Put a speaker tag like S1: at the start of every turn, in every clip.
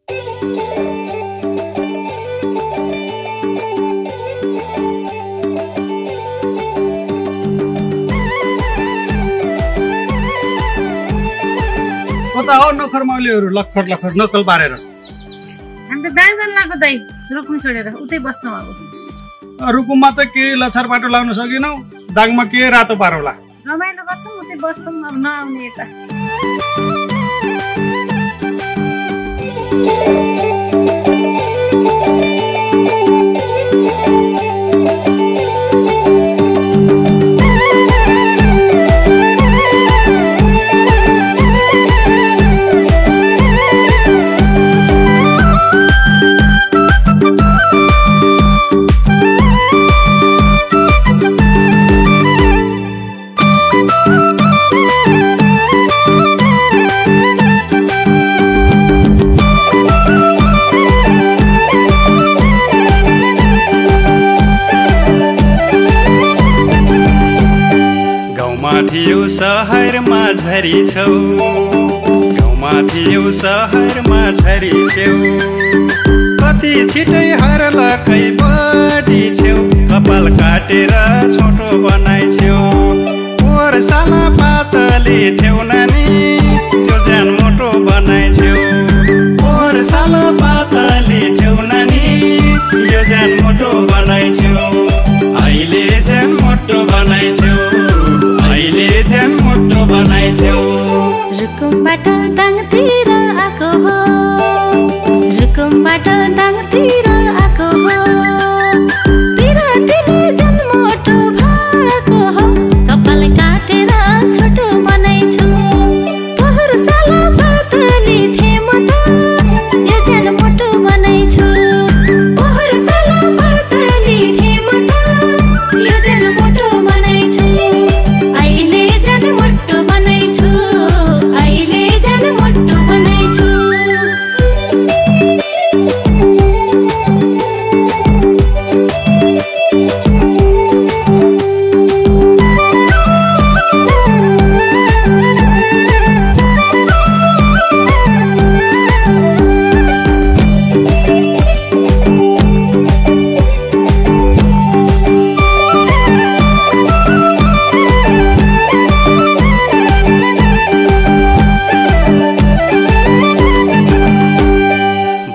S1: कता हो नखर माउलीहरू लखर लखर नकल पारेर
S2: हामी त दाङजान लागो दाइ रुकुम छोडेर उतै बस्छौँ अब
S1: रुकुममा त के लछार बाटो लाउन सकिनौ दाङमा के रातो पारौला
S2: रमाइलो गर्छौँ उतै बस्छौँ अब नआउने यता
S3: थियो सहरमा झरी छौ गाउँमा थियो सहरमा झरी छेउ कति छिटै हरलकै बढी छेउ कपाल काटेर छोटो बनाइ छेउ पोहोर साला पातले थियौ नानी त्यो ज्यान मोटो बनाइ छेउ पोहोर साला पातले थियौ नानी यो ज्यान मोटो बनाइ छेउ अहिले ज्यान मोटो बनाइ छेउ अहिले ज्यान मोटो बनाइ छेउ
S2: रुकुमबाट दाङतिर आको हो रुकुमबाट दाङतिर आको हो बिरातीले ज्यान मोटो भएको हो कपाल काटेर छोटो बनाइ छु पोहोर साला पातली थिए म त यो ज्यान मोटो बनाइ छु पोहोर साला पातली थिए म त यो ज्यान मोटो बनाइ छु अहिले ज्यान मोटो बनाइ छु अहिले ज्यान मोटो बनाइ छु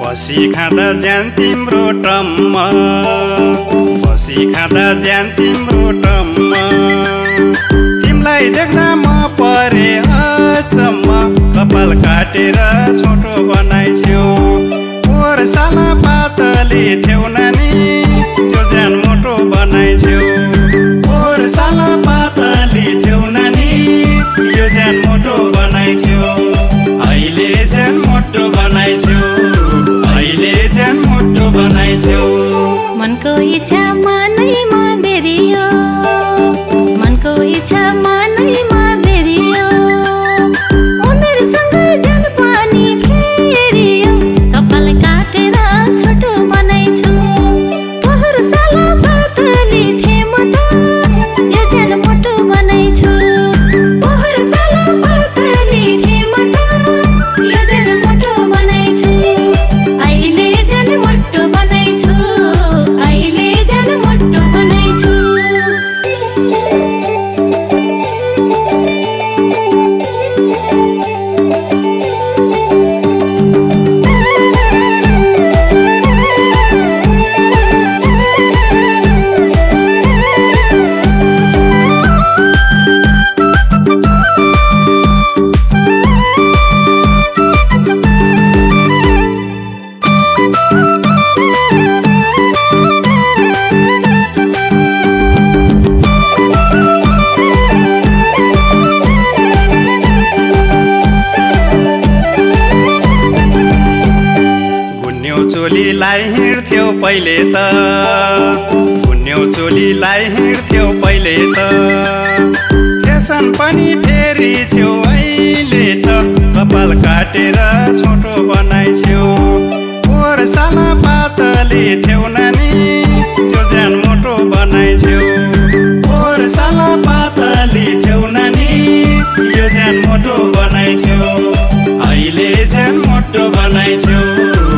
S3: बसी खाँदा ज्यान तिम्रो टम्म बसी खाँदा ज्यान तिम्रो टम्म तिमीलाई देख्दा म परे अचम्म कपाल काटेर छोटो बनाइ छेउ पोहोर साला पातले थियौ नानी त्यो ज्यान मोटो बनाइ छेउ पोहोर साला पातले थियौ नानी यो ज्यान मोटो बनाइ छेउ अहिले ज्यान मोटो बनाइ छेउ अहिले ज्यान मोटो बनाइ छेउ
S2: मनको इच्छा मनैमा बेरियो मनको इच्छा मनैमा बेरियो उमेरसँग ज्यान पनि फेरियो कपाल काटेर छोटो बनाइ छु पोहोर साला पातली थिए म त यो ज्यान मोटो बनाइ छु पोहोर साला पातली थिए म त यो ज्यान मोटो बनाइ छु अहिले ज्यान मोटो बनाइ छु अहिले ज्यान मोटो बनाइ छु
S3: चोलीलाई हिँड्थ्यौ पहिले त गुन्यौ चोलीलाई हिँड्थ्यौ पहिले त फेसन पनि फेरि छेउ अहिले त कपाल काटेर छोटो बनाइ छेउ पोहोर साला पातले थियौ नानी त्यो ज्यान मोटो बनाइ छेउ पोहोर साला पातले थियौ नानी यो ज्यान मोटो बनाइ छेउ अहिले ज्यान मोटो बनाइ छेउ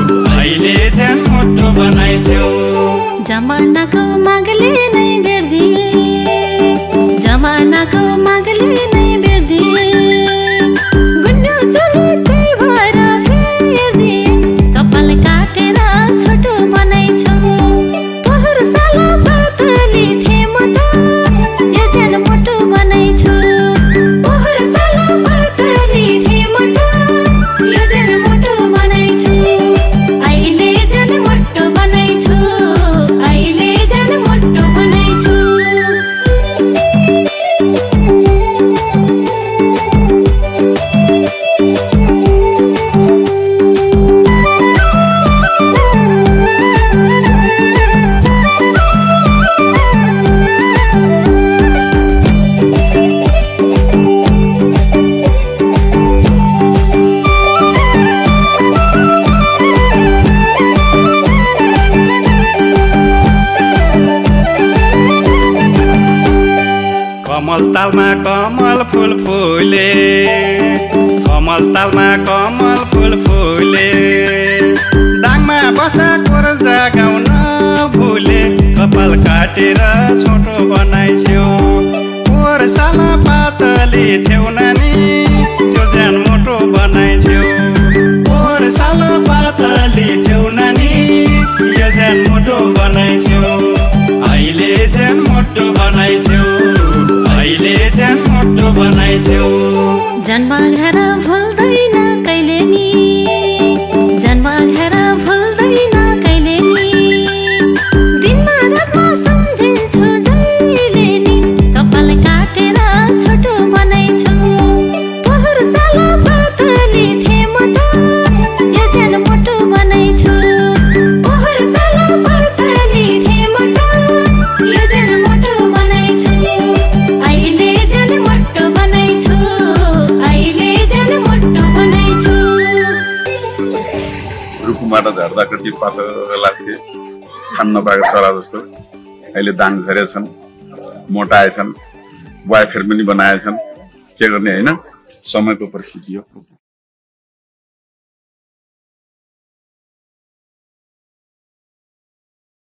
S3: कमल तालमा कमल फुल फुले कमल तालमा कमल फुल फुले दाङमा बस्दा कोर जागाउन भुले कपाल काटेर छोटो बनाइछ्यौ कोर साला पातली थेउ नानी त्यो ज्यान मोटो बनाइछ्यौ कोर साला पातली थेउ नानी यो ज्यान मोटो बनाइछ्यौ अहिले ज्यान मोटो बनाइछ्यौ अहिले ज्यान मोटो बनाइछ्यौ
S2: जन्म घर भुल्दैन कहिले नि जन्म घर भुल्दैन कहिले नि दिनमा रातमा सम्झिन्छु जहिले नि कपाल काटेर छोटो बनाइछु पोहोर साल पातली थिए म त यो ज्यान मोटो बनाइछु पोहोर साल पातली थिए म त यो ज्यान मोटो बनाइछु अहिले ज्यान मोटो बनाइछु अहिले ज्यान मोटो बनाइछु
S4: रुखबाट झर्दा कति पातो लाग्थे खान नपाएको चरा जस्तो अहिले दाङ झरेछन् मोटाएछन् वाइफेयर पनि बनाएछन् के गर्ने हैन समयको परिस्थिति हो।